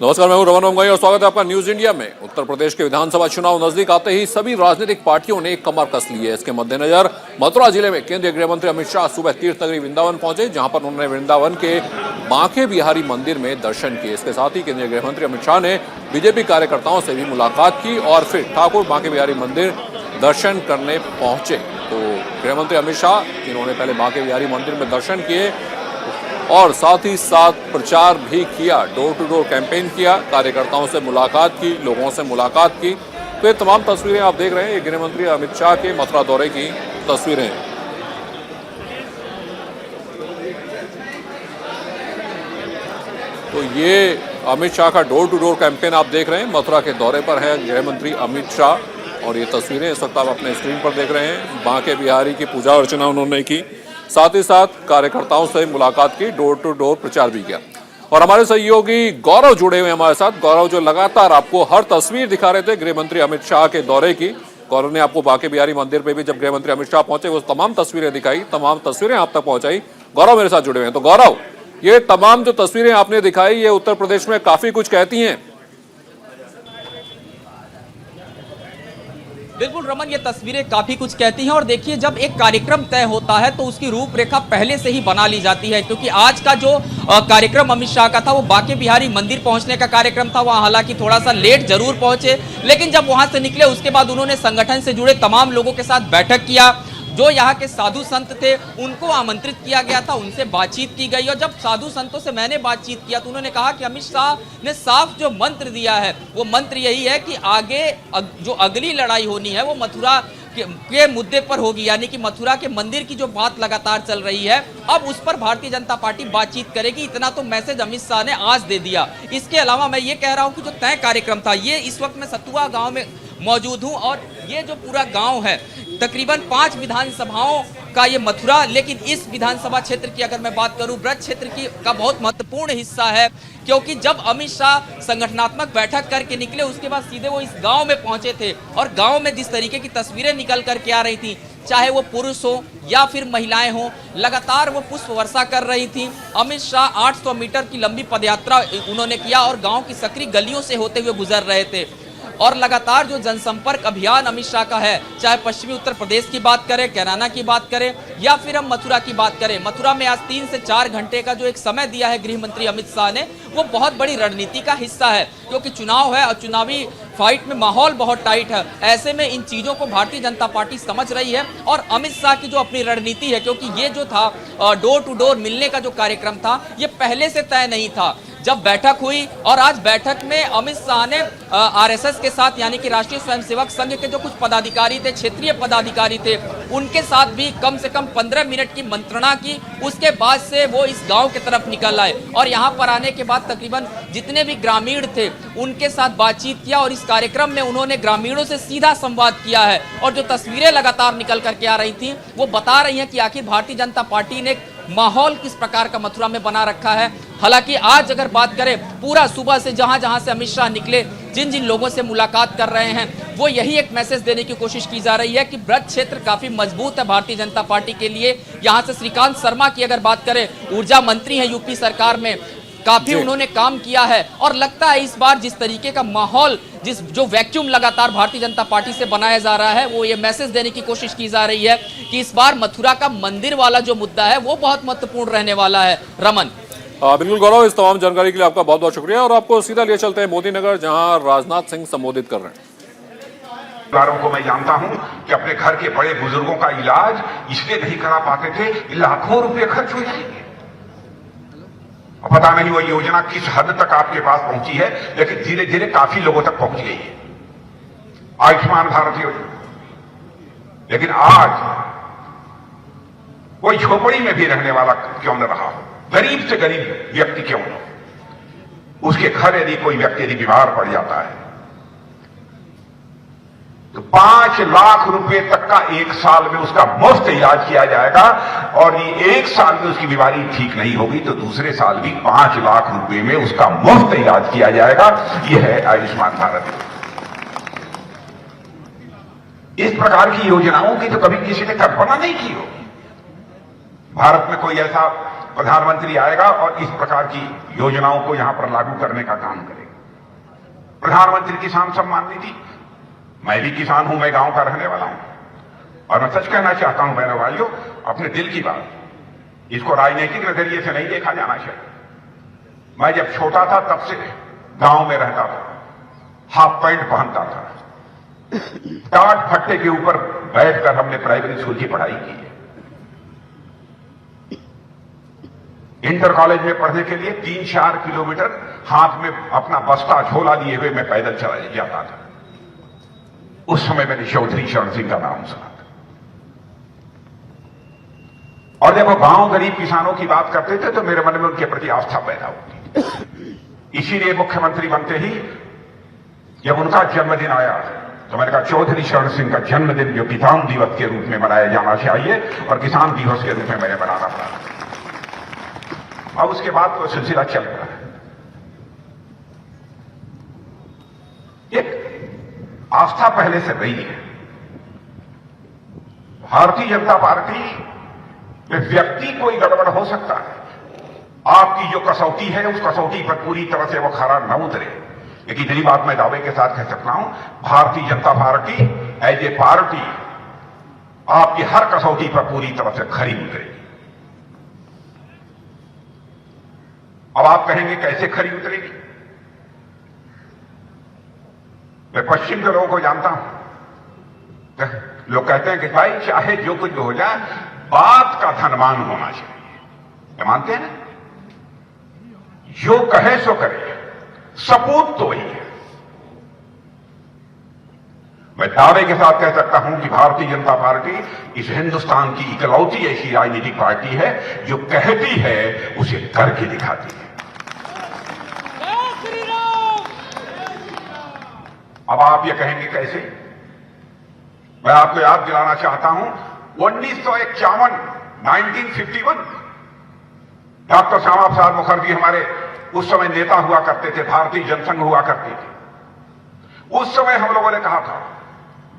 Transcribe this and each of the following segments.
नमस्कार, मैं हूं रमन ओमगाई और स्वागत है आपका न्यूज इंडिया में। उत्तर प्रदेश के विधानसभा चुनाव नजदीक आते ही सभी राजनीतिक पार्टियों ने कमर कस ली है। इसके मद्देनजर मथुरा जिले में केंद्रीय गृह मंत्री अमित शाह सुबह तीर्थ नगरी वृंदावन पहुंचे, जहां पर उन्होंने वृंदावन के बांके बिहारी मंदिर में दर्शन किए। इसके साथ ही केंद्रीय गृह मंत्री अमित शाह ने बीजेपी कार्यकर्ताओं से भी मुलाकात की और फिर ठाकुर बांके बिहारी मंदिर दर्शन करने पहुंचे। तो गृह मंत्री अमित शाह, जिन्होंने पहले बांके बिहारी मंदिर में दर्शन किए और साथ ही साथ प्रचार भी किया, डोर टू डोर कैंपेन किया, कार्यकर्ताओं से मुलाकात की, लोगों से मुलाकात की। तो ये तमाम तस्वीरें आप देख रहे हैं, ये गृह मंत्री अमित शाह के मथुरा दौरे की तस्वीरें हैं। तो ये अमित शाह का डोर टू डोर कैंपेन आप देख रहे हैं। मथुरा के दौरे पर है गृह मंत्री अमित शाह और ये तस्वीरें इस वक्त आप अपने स्क्रीन पर देख रहे हैं। बांके बिहारी की पूजा अर्चना उन्होंने की, साथ ही साथ कार्यकर्ताओं से मुलाकात की, डोर टू डोर प्रचार भी किया। और हमारे सहयोगी गौरव जुड़े हुए हमारे साथ। गौरव, जो लगातार आपको हर तस्वीर दिखा रहे थे गृह मंत्री अमित शाह के दौरे की, गौरव ने आपको बांके बिहारी मंदिर पे भी जब गृह मंत्री अमित शाह पहुंचे वो तमाम तस्वीरें दिखाई, तमाम तस्वीरें आप तक पहुंचाई। गौरव मेरे साथ जुड़े हुए हैं। तो गौरव, ये तमाम जो तस्वीरें आपने दिखाई, ये उत्तर प्रदेश में काफी कुछ कहती हैं। बिल्कुल रमन, ये तस्वीरें काफी कुछ कहती हैं। और देखिए, जब एक कार्यक्रम तय होता है तो उसकी रूपरेखा पहले से ही बना ली जाती है, क्योंकि आज का जो कार्यक्रम अमित शाह का था वो बांके बिहारी मंदिर पहुंचने का कार्यक्रम था। वहां हालांकि थोड़ा सा लेट जरूर पहुंचे, लेकिन जब वहां से निकले उसके बाद उन्होंने संगठन से जुड़े तमाम लोगों के साथ बैठक किया। जो यहाँ के साधु संत थे उनको आमंत्रित किया गया था, उनसे बातचीत की गई। और जब साधु संतों से मैंने बातचीत किया तो उन्होंने कहा कि अमित शाह ने साफ जो मंत्र दिया है वो मंत्र यही है कि आगे जो अगली लड़ाई होनी है वो मथुरा के मुद्दे पर होगी, यानी कि मथुरा के मंदिर की जो बात लगातार चल रही है अब उस पर भारतीय जनता पार्टी बातचीत करेगी। इतना तो मैसेज अमित शाह ने आज दे दिया। इसके अलावा मैं ये कह रहा हूँ कि जो तय कार्यक्रम था, ये इस वक्त मैं सतुआ गाँव में मौजूद हूँ और ये जो पूरा गांव है तकरीबन 5 विधानसभाओं का ये मथुरा, लेकिन इस विधानसभा क्षेत्र की अगर मैं बात करूं, ब्रज क्षेत्र की का बहुत महत्वपूर्ण हिस्सा है, क्योंकि जब अमित शाह संगठनात्मक बैठक करके निकले उसके बाद सीधे वो इस गांव में पहुंचे थे। और गांव में जिस तरीके की तस्वीरें निकल करके आ रही थी, चाहे वो पुरुष हो या फिर महिलाएं हो, लगातार वो पुष्प वर्षा कर रही थी। अमित शाह 800 मीटर की लंबी पदयात्रा उन्होंने किया और गाँव की सकरी गलियों से होते हुए गुजर रहे थे। और लगातार जो जनसंपर्क अभियान अमित शाह का है, चाहे पश्चिमी उत्तर प्रदेश की बात करें, कैराना की बात करें या फिर हम मथुरा की बात करें, मथुरा में आज 3 से 4 घंटे का जो एक समय दिया है गृह मंत्री अमित शाह ने, वो बहुत बड़ी रणनीति का हिस्सा है, क्योंकि चुनाव है और चुनावी फाइट में माहौल बहुत टाइट है। ऐसे में इन चीजों को भारतीय जनता पार्टी समझ रही है और अमित शाह की जो अपनी रणनीति है, क्योंकि ये जो था डोर टू डोर मिलने का जो कार्यक्रम था ये पहले से तय नहीं था। जब बैठक हुई और आज बैठक में अमित शाह ने आरएसएस के साथ, यानी कि राष्ट्रीय स्वयंसेवक संघ के जो कुछ पदाधिकारी थे, क्षेत्रीय पदाधिकारी थे, उनके साथ भी कम से कम 15 मिनट की मंत्रणा की। उसके बाद से वो इस गांव की तरफ निकल आए और यहाँ पर आने के बाद तकरीबन जितने भी ग्रामीण थे उनके साथ बातचीत किया और इस कार्यक्रम में उन्होंने ग्रामीणों से सीधा संवाद किया है। और जो तस्वीरें लगातार निकल करके आ रही थी वो बता रही हैं कि आखिर भारतीय जनता पार्टी ने माहौल किस प्रकार का मथुरा में बना रखा है। हालांकि आज अगर बात करें, पूरा सुबह से जहां से अमित शाह निकले, जिन जिन लोगों से मुलाकात कर रहे हैं, वो यही एक मैसेज देने की कोशिश की जा रही है कि ब्रज क्षेत्र काफी मजबूत है भारतीय जनता पार्टी के लिए। यहां से श्रीकांत शर्मा की अगर बात करें, ऊर्जा मंत्री हैं यूपी सरकार में, काफी उन्होंने काम किया है। और लगता है इस बार जिस तरीके का माहौल, जो वैक्यूम लगातार भारतीय जनता पार्टी से बनाया जा रहा है, वो ये मैसेज देने की कोशिश की जा रही है कि इस बार मथुरा का मंदिर वाला जो मुद्दा है वो बहुत महत्वपूर्ण रहने वाला है। रमन, बिल्कुल गौरव, इस तमाम जानकारी के लिए आपका बहुत बहुत शुक्रिया। और आपको सीधा लिए चलते हैं मोदी नगर, जहां राजनाथ सिंह संबोधित कर रहे हैं। परिवारों को मैं जानता हूं कि अपने घर के बड़े बुजुर्गों का इलाज इसलिए नहीं करा पाते थे, लाखों रुपए खर्च हो जाएंगे। पता नहीं वो योजना किस हद तक आपके पास पहुंची है, लेकिन धीरे धीरे काफी लोगों तक पहुंच गई है आयुष्मान भारत योजना। लेकिन आज कोई झोपड़ी में भी रहने वाला क्यों न रहा हो, गरीब से गरीब व्यक्ति क्यों न, उसके घर यदि कोई व्यक्ति यदि बीमार पड़ जाता है तो 5 लाख रुपए तक का 1 साल में उसका मुफ्त इलाज किया जाएगा। और ये 1 साल में उसकी बीमारी ठीक नहीं होगी तो दूसरे साल भी 5 लाख रुपए में उसका मुफ्त इलाज किया जाएगा। यह है आयुष्मान भारत। इस प्रकार की योजनाओं की तो कभी किसी ने कल्पना नहीं की होगी। भारत में कोई ऐसा प्रधानमंत्री आएगा और इस प्रकार की योजनाओं को यहां पर लागू करने का काम करेगा। प्रधानमंत्री किसान सम्मान निधि, मैं भी किसान हूं, मैं गांव का रहने वाला हूं, और मैं सच कहना चाहता हूं बहनों भाइयों, अपने दिल की बात, इसको राजनीतिक नजरिए से नहीं देखा जाना चाहिए। मैं जब छोटा था तब से गांव में रहता था, हाफ पैंट पहनता था, टाट फट्टे के ऊपर बैठकर हमने प्राइमरी स्कूल की पढ़ाई की है। इंटर कॉलेज में पढ़ने के लिए 3-4 किलोमीटर हाथ में अपना बस्ता झोला लिए हुए मैं पैदल चला जाता था। उस समय मैंने चौधरी शरण सिंह का नाम सुना था। और जब वो गांव गरीब किसानों की बात करते थे तो मेरे मन में उनके प्रति आस्था पैदा होती थी। इसीलिए मुख्यमंत्री बनते ही जब उनका जन्मदिन आया तो मैंने कहा चौधरी शरण सिंह का जन्मदिन जो किसान दिवस के रूप में मनाया जाना चाहिए और किसान दिवस के रूप में मैंने मनाना पड़ा। अब उसके बाद तो सिलसिला चल रहा है। एक आस्था पहले से रही है। भारतीय जनता पार्टी में व्यक्ति कोई गड़बड़ हो सकता है, आपकी जो कसौटी है उस कसौटी पर पूरी तरह से वो खरा न उतरे, लेकिन इतनी बात मैं दावे के साथ कह सकता हूं, Bharatiya Janata party as a party आपकी हर कसौटी पर पूरी तरह से खरी उतरेगी। अब आप कहेंगे कैसे खरी उतरेगी? मैं पश्चिम के लोगों को जानता हूं, लोग कहते हैं कि भाई चाहे जो कुछ हो जाए बात का धनवान होना चाहिए। क्या मानते हैं ना? जो कहे सो करे, सपूत तो वही है। मैं दावे के साथ कह सकता हूं कि भारतीय जनता पार्टी इस हिंदुस्तान की इकलौती ऐसी राजनीतिक पार्टी है जो कहती है उसे करके दिखाती है। अब आप ये कहेंगे कैसे? मैं आपको याद दिलाना चाहता हूं 1951 डॉक्टर श्यामा प्रसाद मुखर्जी हमारे उस समय नेता हुआ करते थे, भारतीय जनसंघ हुआ करती थी। उस समय हम लोगों ने कहा था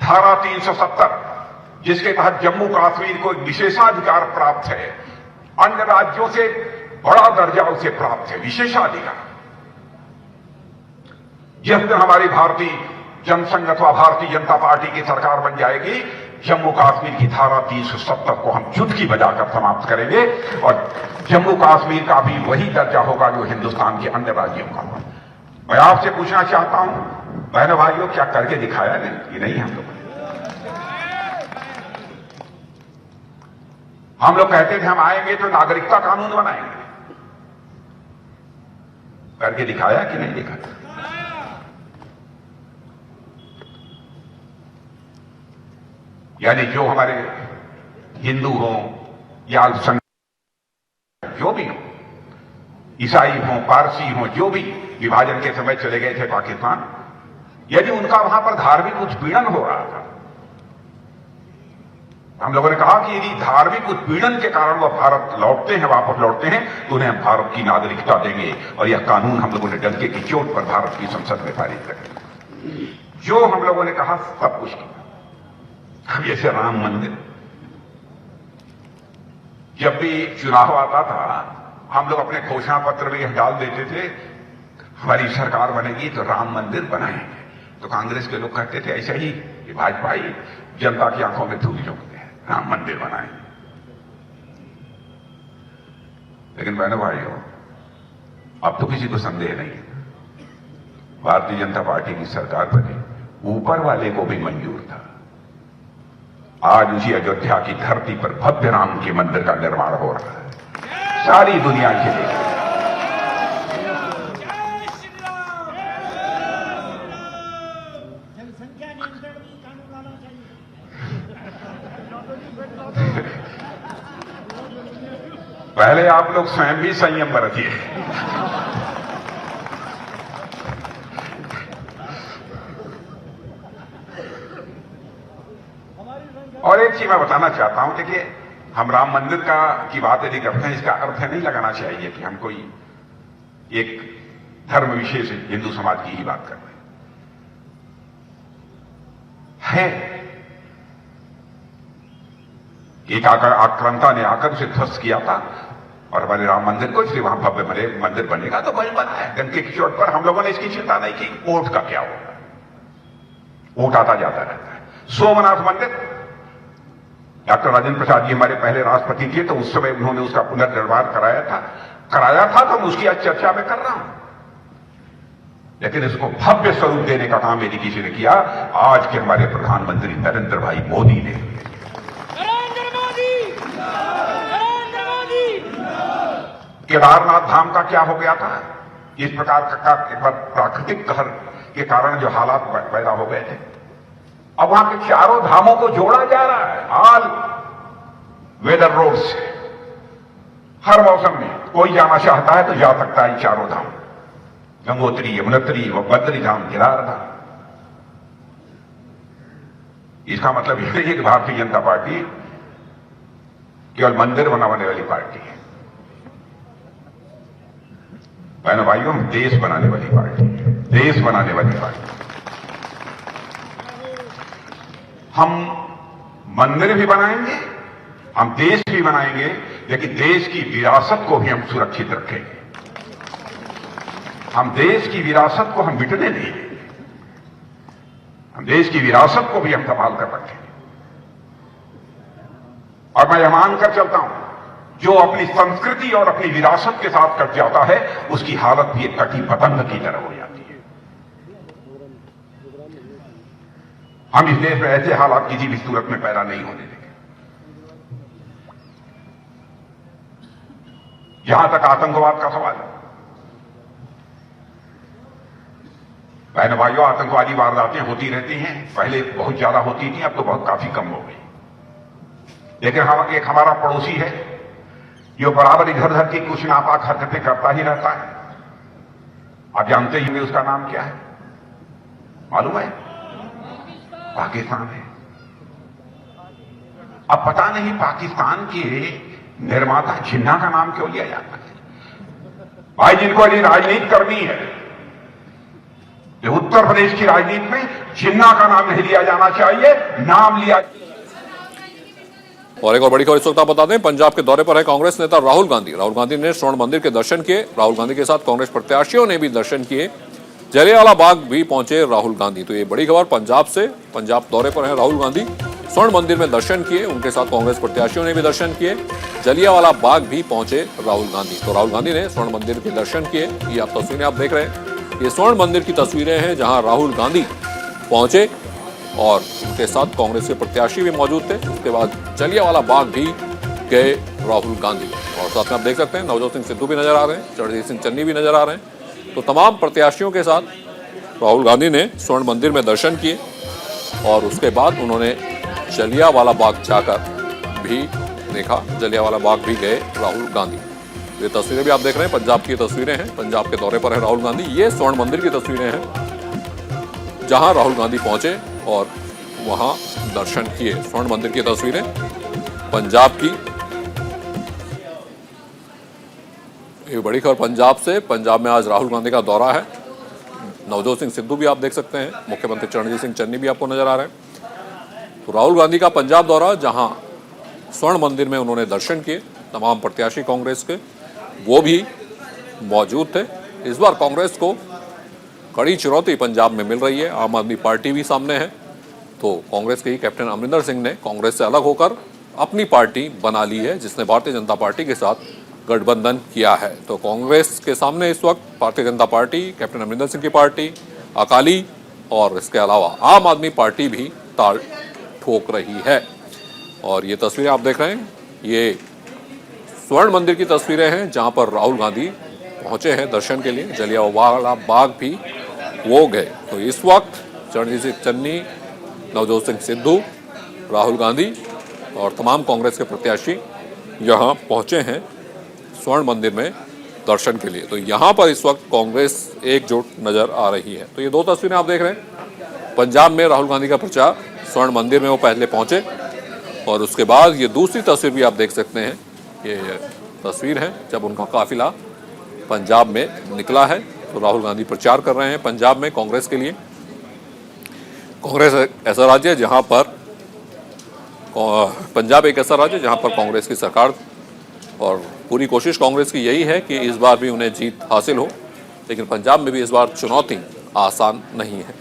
धारा 370 जिसके तहत जम्मू कश्मीर को एक विशेषाधिकार प्राप्त है, अन्य राज्यों से बड़ा दर्जा उसे प्राप्त है, विशेषाधिकार। जिस दिन हमारी भारतीय जनसंघ अथवा भारतीय जनता पार्टी की सरकार बन जाएगी, जम्मू कश्मीर की धारा 370 को हम चुटकी बजाकर समाप्त करेंगे और जम्मू कश्मीर का भी वही दर्जा होगा जो हिंदुस्तान के अन्य राज्यों का होगा। मैं आपसे पूछना चाहता हूं बहनों भाइयों, क्या करके दिखाया नहीं? ये नहीं हम लोग कहते थे हम आएंगे तो नागरिकता कानून बनाएंगे, करके दिखाया कि नहीं दिखाया? यानी जो हमारे हिंदू हों या अल्पसंख्यक जो भी हो, ईसाई हों, पारसी हों, जो भी विभाजन के समय चले गए थे पाकिस्तान, यदि उनका वहां पर धार्मिक उत्पीड़न हो रहा था, हम लोगों ने कहा कि यदि धार्मिक उत्पीड़न के कारण वह भारत लौटते हैं, वापस लौटते हैं, तो उन्हें हम भारत की नागरिकता देंगे और यह कानून हम लोगों ने डंके की चोट पर भारत की संसद में पारित करेंगे। जो हम लोगों ने कहा सब कुछ किया। जैसे राम मंदिर, जब भी चुनाव आता था हम लोग अपने घोषणा पत्र में यह डाल देते थे हमारी सरकार बनेगी तो राम मंदिर बनाएंगे। तो कांग्रेस के लोग कहते थे ऐसा ही कि भाजपा ही जनता की आंखों में धूल झोंकते हैं, राम मंदिर बनाएंगे। लेकिन बहनों भाइयों, अब तो किसी को संदेह नहीं है, भारतीय जनता पार्टी की सरकार बनी, ऊपर वाले को भी मंजूर था। आज उसी अयोध्या की धरती पर भव्य राम के मंदिर का निर्माण हो रहा है, सारी दुनिया के लिए। जनसंख्या नियंत्रण भी कानून लाना चाहिए। पहले आप लोग स्वयं भी संयम बरतिए। और एक चीज मैं बताना चाहता हूं, देखिए हम राम मंदिर की बात यदि करते हैं, इसका अर्थ नहीं लगाना चाहिए कि हम कोई एक धर्म विशेष हिंदू समाज की ही बात कर रहे हैं। एक आक्रांता ने आकर उसे ध्वस्त किया था, और हमारे राम मंदिर को इसलिए वहां भव्य मंदिर बनेगा तो वही बना है। गंगे की चोट पर हम लोगों ने इसकी चिंता नहीं की। वोट का क्या होगा, वोट आता जाता रहता है। सोमनाथ मंदिर, डॉक्टर राजेंद्र प्रसाद जी हमारे पहले राष्ट्रपति थे, तो उस समय उन्होंने उसका पुनर्निर्माण कराया था तो मैं उसकी आज चर्चा में कर रहा हूं। लेकिन इसको भव्य स्वरूप देने का काम यदि किसी ने किया, आज के हमारे प्रधानमंत्री नरेंद्र भाई मोदी ने। केदारनाथ धाम का क्या हो गया था? इस प्रकार का एक बार प्राकृतिक कहर के कारण जो हालात पैदा हो गए थे, अब वहां के चारों धामों को जोड़ा जा रहा है ऑल वेदर रोड से। हर मौसम में कोई जाना चाहता है तो जा सकता है चारों धाम, गंगोत्री, यमुनोत्री, बद्री धाम, केदार धाम। इसका मतलब यह नहीं कि भारतीय जनता पार्टी केवल मंदिर बनाने वाली पार्टी है। बहनों भाइयों, हम देश बनाने वाली पार्टी है, देश बनाने वाली पार्टी। हम मंदिर भी बनाएंगे, हम देश भी बनाएंगे, लेकिन देश की विरासत को भी हम सुरक्षित रखेंगे। हम देश की विरासत को हम मिटने नहीं देंगे, हम देश की विरासत को भी हम संभाल कर रखेंगे। और मैं यह मानकर चलता हूं, जो अपनी संस्कृति और अपनी विरासत के साथ कट जाता है, उसकी हालत भी एक कटी पतंग की तरह हो जाती है। हम इस देश में ऐसे हालात किसी भी सूरत में पैदा नहीं होने देंगे। जहां तक आतंकवाद का सवाल है, बहन भाइयों, आतंकवादी वारदातें होती रहती हैं। पहले बहुत ज्यादा होती थी, अब तो बहुत काफी कम हो गई। लेकिन हम एक हमारा पड़ोसी है जो बराबर इधर उधर की कुछ नापाक हरकतें करता ही रहता है। आप जानते ही होंगे उसका नाम क्या है, मालूम है? पाकिस्तान है। अब पता नहीं पाकिस्तान के निर्माता जिन्ना का नाम क्यों लिया जाता है। भाई, जिनको यदि राजनीति करनी है, जो उत्तर प्रदेश की राजनीति में जिन्ना का नाम नहीं लिया जाना चाहिए, नाम लिया। और एक और बड़ी खबर इस वक्त आप बता दें, पंजाब के दौरे पर है कांग्रेस नेता राहुल गांधी। राहुल गांधी ने स्वर्ण मंदिर के दर्शन किए। राहुल गांधी के साथ कांग्रेस प्रत्याशियों ने भी दर्शन किए। जलियांवाला बाग भी पहुंचे राहुल गांधी। तो ये बड़ी खबर पंजाब से, पंजाब दौरे पर है राहुल गांधी, स्वर्ण मंदिर में दर्शन किए, उनके साथ कांग्रेस प्रत्याशियों ने भी दर्शन किए। जलियांवाला बाग भी पहुंचे राहुल गांधी। तो राहुल गांधी ने स्वर्ण मंदिर के दर्शन किए। ये आप तस्वीरें आप देख रहे हैं, ये स्वर्ण मंदिर की तस्वीरें हैं जहां राहुल गांधी पहुंचे और उनके साथ कांग्रेस के प्रत्याशी भी मौजूद थे। उसके बाद जलियांवाला बाग भी गए राहुल गांधी। और साथ में आप देख सकते हैं नवजोत सिंह सिद्धू भी नजर आ रहे हैं, रणजीत सिंह चन्नी भी नजर आ रहे हैं। तो तमाम प्रत्याशियों के साथ राहुल गांधी ने स्वर्ण मंदिर में दर्शन किए और उसके बाद उन्होंने जलियांवाला बाग जाकर भी देखा। जलियांवाला बाग भी गए राहुल गांधी। ये तस्वीरें भी आप देख रहे हैं, पंजाब की तस्वीरें हैं, पंजाब के दौरे पर है राहुल गांधी। ये स्वर्ण मंदिर की तस्वीरें हैं जहां राहुल गांधी पहुंचे और वहां दर्शन किए। स्वर्ण मंदिर की तस्वीरें पंजाब की। ये बड़ी खबर पंजाब से, पंजाब में आज राहुल गांधी का दौरा है। नवजोत सिंह सिद्धू भी आप देख सकते हैं, मुख्यमंत्री रणजीत सिंह चन्नी भी आपको नजर आ रहे हैं। तो राहुल गांधी का पंजाब दौरा, जहां स्वर्ण मंदिर में उन्होंने दर्शन किए। तमाम प्रत्याशी कांग्रेस के वो भी मौजूद थे। इस बार कांग्रेस को कड़ी चुनौती पंजाब में मिल रही है। आम आदमी पार्टी भी सामने है। तो कांग्रेस के ही कैप्टन अमरिंदर सिंह ने कांग्रेस से अलग होकर अपनी पार्टी बना ली है, जिसने भारतीय जनता पार्टी के साथ गठबंधन किया है। तो कांग्रेस के सामने इस वक्त भारतीय जनता पार्टी, कैप्टन अमरिंदर सिंह की पार्टी, अकाली और इसके अलावा आम आदमी पार्टी भी ताल ठोक रही है। और ये तस्वीरें आप देख रहे हैं, ये स्वर्ण मंदिर की तस्वीरें हैं जहां पर राहुल गांधी पहुंचे हैं दर्शन के लिए। जलियांवाला बाग भी वो गए। तो इस वक्त रणजीत सिंह चन्नी, नवजोत सिंह सिद्धू, राहुल गांधी और तमाम कांग्रेस के प्रत्याशी यहां पहुंचे हैं स्वर्ण मंदिर में दर्शन के लिए। तो यहां पर इस वक्त कांग्रेस एकजुट नजर आ रही है। तो ये दो तस्वीरें आप देख रहे हैं, पंजाब में राहुल गांधी का प्रचार, स्वर्ण मंदिर में वो पहले पहुंचे और उसके बाद ये दूसरी तस्वीर भी आप देख सकते हैं। ये तस्वीर है जब उनका काफिला पंजाब में निकला है। तो राहुल गांधी प्रचार कर रहे हैं पंजाब में कांग्रेस के लिए। कांग्रेस ऐसा राज्य है जहां पर, पंजाब एक ऐसा राज्य जहां पर कांग्रेस की सरकार और पूरी कोशिश कांग्रेस की यही है कि इस बार भी उन्हें जीत हासिल हो, लेकिन पंजाब में भी इस बार चुनौती आसान नहीं है।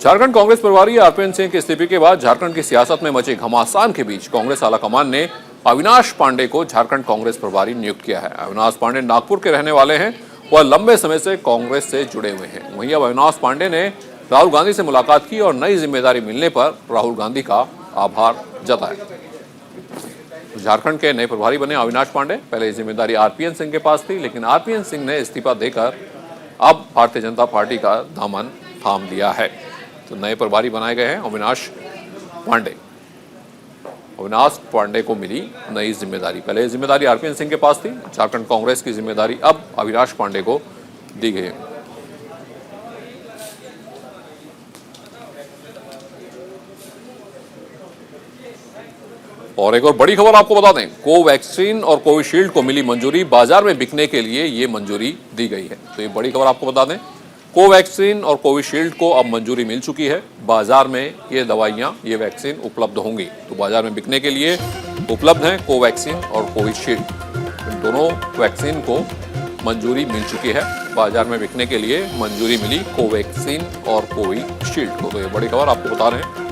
झारखंड कांग्रेस प्रभारी आरपीएन सिंह के इस्तीफे के बाद झारखंड की सियासत में मचे घमासान के बीच कांग्रेस आलाकमान ने अविनाश पांडे को झारखंड कांग्रेस प्रभारी नियुक्त किया है। अविनाश पांडे नागपुर के रहने वाले हैं, वह लंबे समय से कांग्रेस से जुड़े हुए हैं। वहीं अब अविनाश पांडे ने राहुल गांधी से मुलाकात की और नई जिम्मेदारी मिलने पर राहुल गांधी का आभार जताया। झारखंड के नए प्रभारी बने अविनाश पांडे। पहले जिम्मेदारी आरपीएन सिंह के पास थी, लेकिन आरपीएन सिंह ने इस्तीफा देकर अब भारतीय जनता पार्टी का दामन थाम लिया है। तो नए प्रभारी बनाए गए हैं अविनाश पांडे। अविनाश पांडे को मिली नई जिम्मेदारी। पहले जिम्मेदारी आरपीएन सिंह के पास थी। झारखंड कांग्रेस की जिम्मेदारी अब अविनाश पांडे को दी गई है। और एक और बड़ी खबर आपको बता दें, कोवैक्सीन और कोविशील्ड को मिली मंजूरी, बाजार में बिकने के लिए ये मंजूरी दी गई है। तो ये बड़ी खबर आपको बता दें, कोवैक्सीन और कोविशील्ड को अब मंजूरी मिल चुकी है। बाजार में ये दवाइयां, ये वैक्सीन उपलब्ध होंगी। तो बाजार में बिकने के लिए उपलब्ध हैं कोवैक्सीन और कोविशील्ड। इन दोनों वैक्सीन को मंजूरी मिल चुकी है। बाजार में बिकने के लिए मंजूरी मिली कोवैक्सीन और कोविशील्ड को। तो ये बड़ी खबर आपको बता रहे हैं।